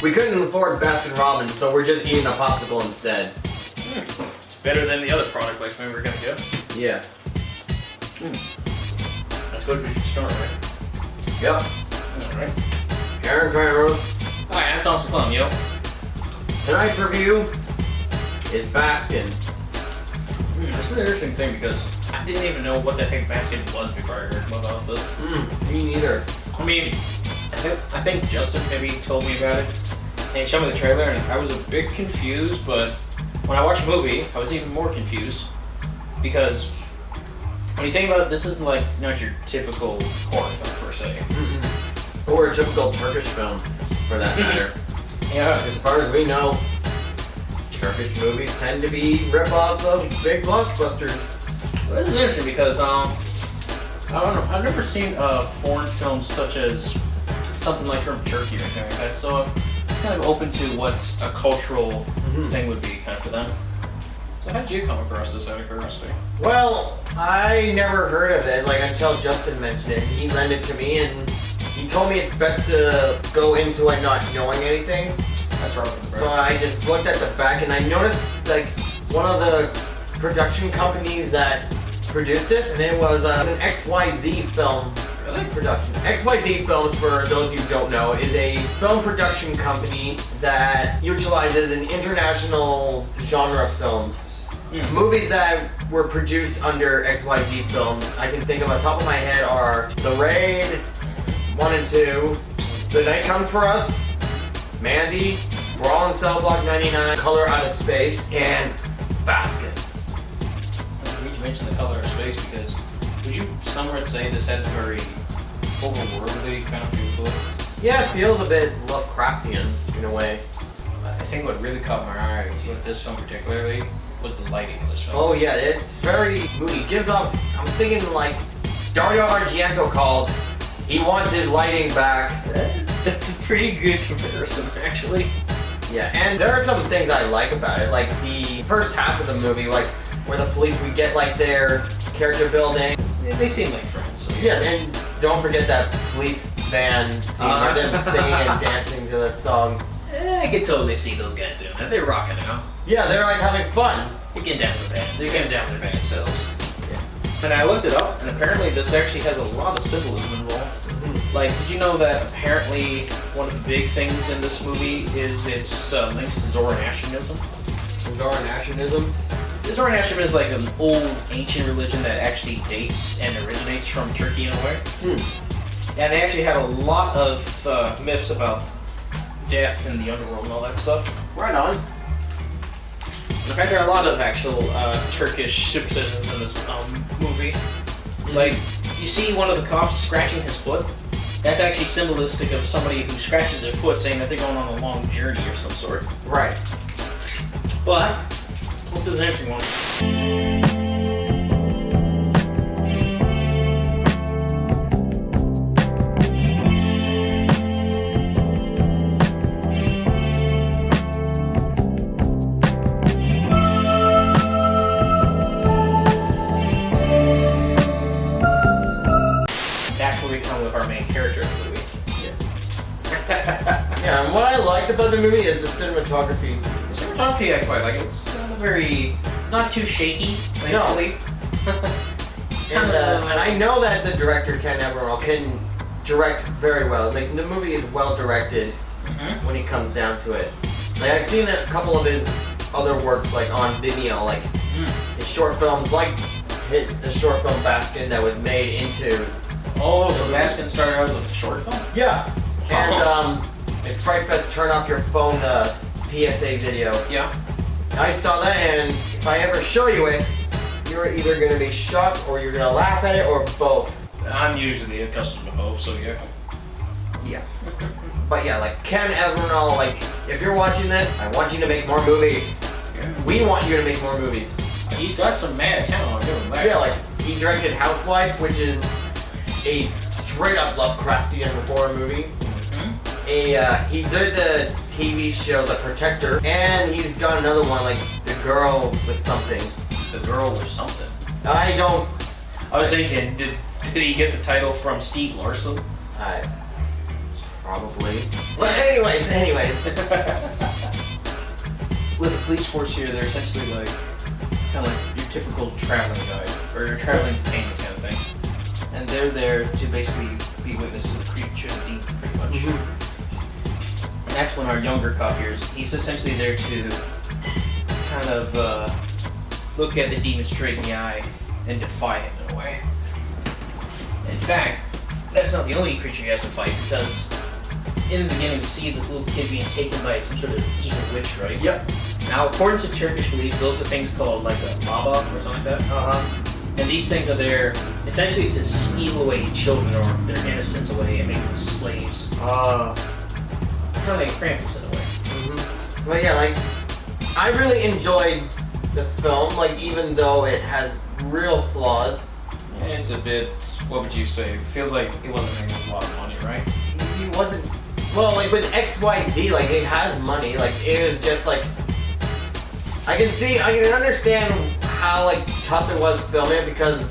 We couldn't afford Baskin Robbins, so we're just eating a popsicle instead. It's better than the other product placement we were gonna get. Yeah. That's good. We should start, right? Yep. Alright. Aaron Rose. Hi, I'm Thompson Plum, yo. Tonight's review is Baskin. This is an interesting thing because I didn't even know what the heck Baskin was before I heard about this. Me neither. I mean, I think Justin maybe told me about it, and he showed me the trailer, and I was a bit confused, but when I watched the movie, I was even more confused, because when you think about it, this isn't like not your typical horror film per se. Or a typical Turkish film, for that matter. Yeah. As far as we know, Turkish movies tend to be rip-offs of big blockbusters. Well, this is interesting because I don't know, I've never seen foreign films such as something like from Turkey or anything like that, so I'm kind of open to what a cultural thing would be kind of for them. So how did you come across this out of curiosity? Well, I never heard of it, like until Justin mentioned it. He lent it to me, and he told me it's best to go into it not knowing anything. That's right. So I just looked at the back, and I noticed like one of the production companies that produced this, and it was an XYZ film. Really? Production. XYZ Films, for those who don't know, is a film production company that utilizes an international genre of films. Movies that were produced under XYZ Films, I can think of on top of my head, are The Raid 1 and 2, The Night Comes For Us, Mandy, Brawl in Cell Block 99, Color Out of Space, and Baskin. You mentioned the color of space because would you somewhat say this has a very overworldly kind of feel to it? Yeah, it feels a bit Lovecraftian in a way. I think what really caught my eye with this film particularly was the lighting of this film. Oh yeah, it's very moody. Gives off, I'm thinking like Dario Argento called, he wants his lighting back. That's a pretty good comparison, actually. Yeah, and there are some things I like about it, like the first half of the movie, like where the police, we get like their character building. They seem like friends. So. Yeah, and don't forget that police van scene where them singing and dancing to the song. I could totally see those guys doing that. They're rocking out. Yeah, they're like having fun. They're getting down with their band. They're getting down with their band selves. Yeah. And I looked it up, and apparently this actually has a lot of symbolism involved. Like, did you know that apparently one of the big things in this movie is its links to Zoroastrianism? Zoroastrianism? Zoroastrianism is like an old ancient religion that actually dates and originates from Turkey in a way. And they actually have a lot of myths about death and the underworld and all that stuff. Right on. In fact, there are a lot of actual Turkish superstitions in this movie. Like, you see one of the cops scratching his foot. That's actually symbolistic of somebody who scratches their foot, saying that they're going on a long journey of some sort. Right. But this is an interesting one. That's where we come with our main character of the movie. Yes. Yeah, and what I liked about the movie is the cinematography. The cinematography I quite like. It's it's not too shaky, thankfully. And I know that the director, Ken Evernol, can direct very well. Like, the movie is well directed when it comes down to it. Like, I've seen a couple of his other works, like on Vimeo, like his short films, like the short film Baskin that was made into. Oh, so Baskin started out with a short film? Yeah. And it's Fright Fest Turn Off Your Phone PSA video. Yeah. I saw that, and if I ever show you it, you're either going to be shocked or you're going to laugh at it, or both. I'm usually accustomed to both, so yeah. Yeah. But yeah, like Ken Evernol, like, if you're watching this, I want you to make more movies. Yeah. We want you to make more movies. He's got some mad talent, I'll give him that. Yeah, like, he directed Housewife, which is a straight up Lovecraftian horror movie. He did the TV show The Protector, and he's got another one, like The Girl with Something. The Girl with Something? I was thinking, did he get the title from Steve Larson? Probably. But anyways. With the police force here, they're essentially like kind of like your typical traveling guide or your traveling companions kind of thing, and they're there to basically be witness to the creature, the demon, pretty much. And that's when our younger cop here he's essentially there to kind of look at the demon straight in the eye and defy him in a way. In fact, that's not the only creature he has to fight, because in the beginning we see this little kid being taken by some sort of evil witch, right? Yep. Now, according to Turkish beliefs, those are things called like a baba or something like that. And these things are there essentially to steal away children or their innocence away and make them slaves. Kind of like Krampus in a way. But yeah, like, I really enjoyed the film, like, even though it has real flaws. It's a bit, what would you say? Feels like it wasn't making a lot of money, right? He wasn't, well, like, with XYZ, like, it has money, like, it was just, like, I can understand how, like, tough it was filming it, because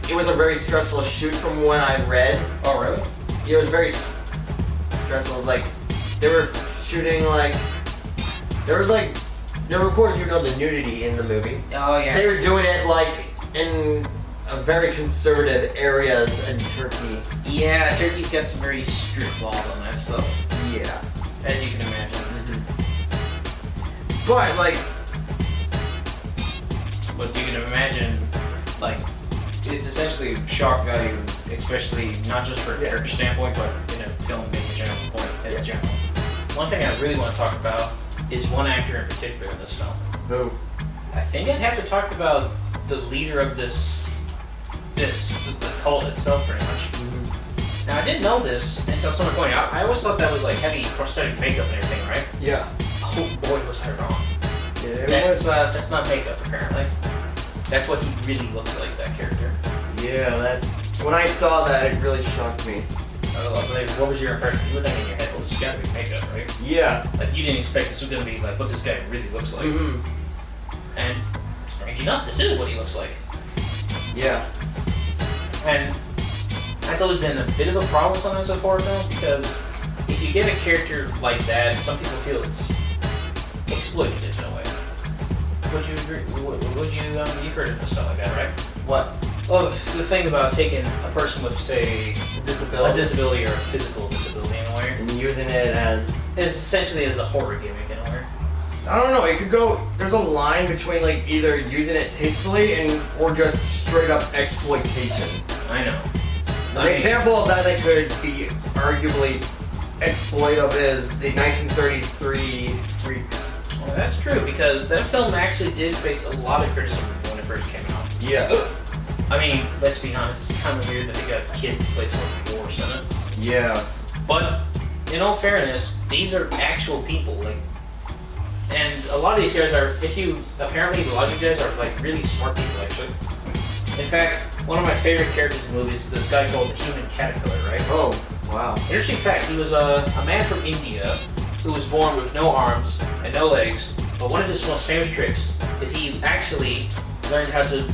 it was a very stressful shoot from what I read. Oh, really? It was very stressful, like, they were shooting, like, there were, of course, you know, the nudity in the movie. Oh, yes. They were doing it, like, in a very conservative areas in Turkey. Yeah, Turkey's got some very strict laws on that stuff. Yeah. As you can imagine. But, like... But you can imagine, like, it's essentially shock value, especially not just for a Turkish standpoint, but in a film being a general point, as general. One thing I really want to talk about is one actor in particular in this film. Who? I think I'd have to talk about the leader of the cult itself, pretty much. Now, I didn't know this until someone pointed out. I always thought that was like heavy prosthetic makeup and everything, right? Yeah. Oh boy, was I wrong. Yeah, That's not makeup, apparently. That's what he really looks like, that character. Yeah, when I saw that, it really shocked me. Like, what was your impression? You were thinking in your head, well, this has got to be makeup, right? Yeah. Like, you didn't expect this was going to be like what this guy really looks like. And strange enough, this is what he looks like. Yeah. And I thought there's been a bit of a problem with sometimes with horror films, because if you get a character like that, some people feel it's exploitative in a way. Would you agree? You've heard of stuff like that, right? What? Well, the thing about taking a person with, say, a disability or a physical disability in a way, And using it as... is essentially as a horror gimmick in a way. I don't know, it could go... There's a line between, like, either using it tastefully or just straight up exploitation. I know. An example of that could be arguably exploitive is the 1933 Freaks. Well, that's true, because that film actually did face a lot of criticism when it first came out. Yeah. I mean, let's be honest, it's kind of weird that they got kids to play some force in it. Yeah. But, in all fairness, these are actual people, like, and a lot of these guys apparently a lot of these guys are, like, really smart people, actually. In fact, one of my favorite characters in the movie is this guy called the Human Caterpillar, right? Oh, wow. Interesting fact, he was a man from India who was born with no arms and no legs, but one of his most famous tricks is he actually learned how to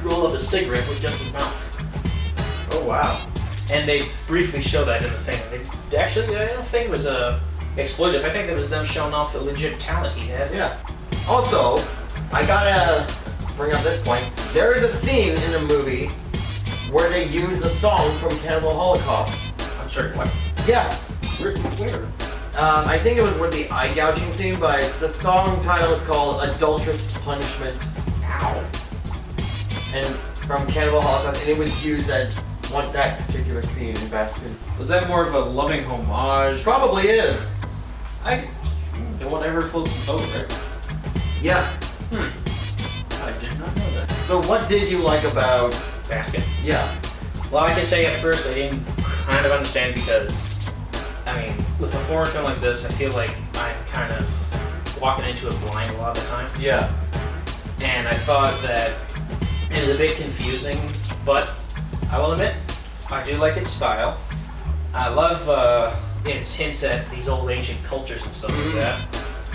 roll up a cigarette with just his mouth. Oh, wow. And they briefly show that in the thing. They actually, I don't think it was exploitive. I think it was them showing off the legit talent he had. Yeah. Also, I gotta bring up this point. There is a scene in the movie where they use a song from Cannibal Holocaust. I'm sorry, what? Yeah. Where? I think it was with the eye gouging scene, but the song title is called Adulterous Punishment. Ow. And from Cannibal Holocaust, and it was used at that particular scene in Baskin. Was that more of a loving homage? Probably is. Whatever floats the boat, right? Yeah. I did not know that. So what did you like about... Baskin? Yeah. Well, I can say at first I didn't kind of understand, because, I mean, with a foreign film like this, I feel like I'm kind of walking into it blind a lot of the time. Yeah. And I thought that it was a bit confusing, but I will admit, I do like its style. I love its hints at these old ancient cultures and stuff like that.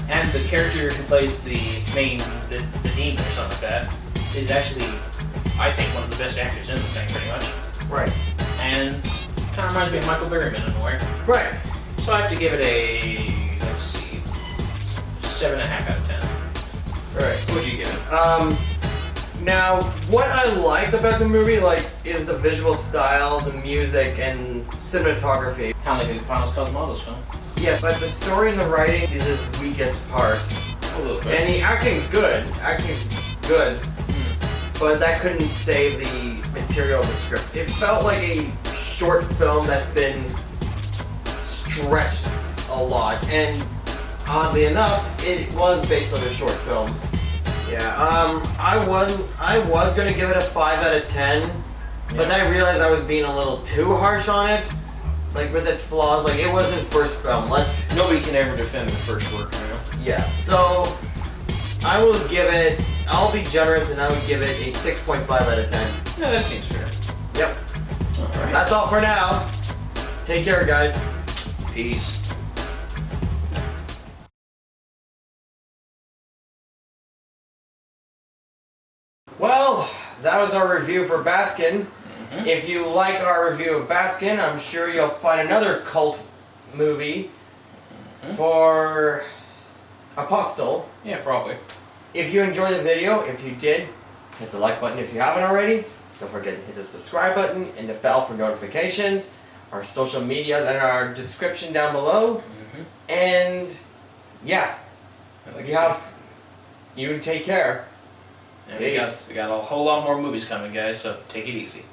And the character who plays the demon or something like that is actually, I think, one of the best actors in the thing, pretty much. Right. And kind of reminds me of Michael Berryman in a way. Right. So I have to give it a, let's see, 7.5 out of 10. Alright, what'd you give it? Now, what I liked about the movie, like, is the visual style, the music, and cinematography. Kind of like a Panos Cosmatos film. Yes, but the story and the writing is his weakest part. A little bit. And the acting's good. But that couldn't save the material of the script. It felt like a short film that's been stretched a lot, and oddly enough, it was based on a short film. Yeah, I was gonna give it a 5 out of 10, but then I realized I was being a little too harsh on it. Like, with its flaws, like, it was his first film. Nobody can ever defend the first work, you know? Yeah, so I will give it, I'll be generous and I would give it a 6.5 out of 10. Yeah, that seems fair. Yep. Alright. That's all for now. Take care, guys. Peace. Well, that was our review for Baskin. If you like our review of Baskin, I'm sure you'll find another cult movie for Apostle. Yeah, probably. If you enjoyed the video, if you did, hit the like button if you haven't already. Don't forget to hit the subscribe button and the bell for notifications. Our social medias and our description down below. And yeah, Like you take care. Yeah, we got a whole lot more movies coming, guys, so take it easy.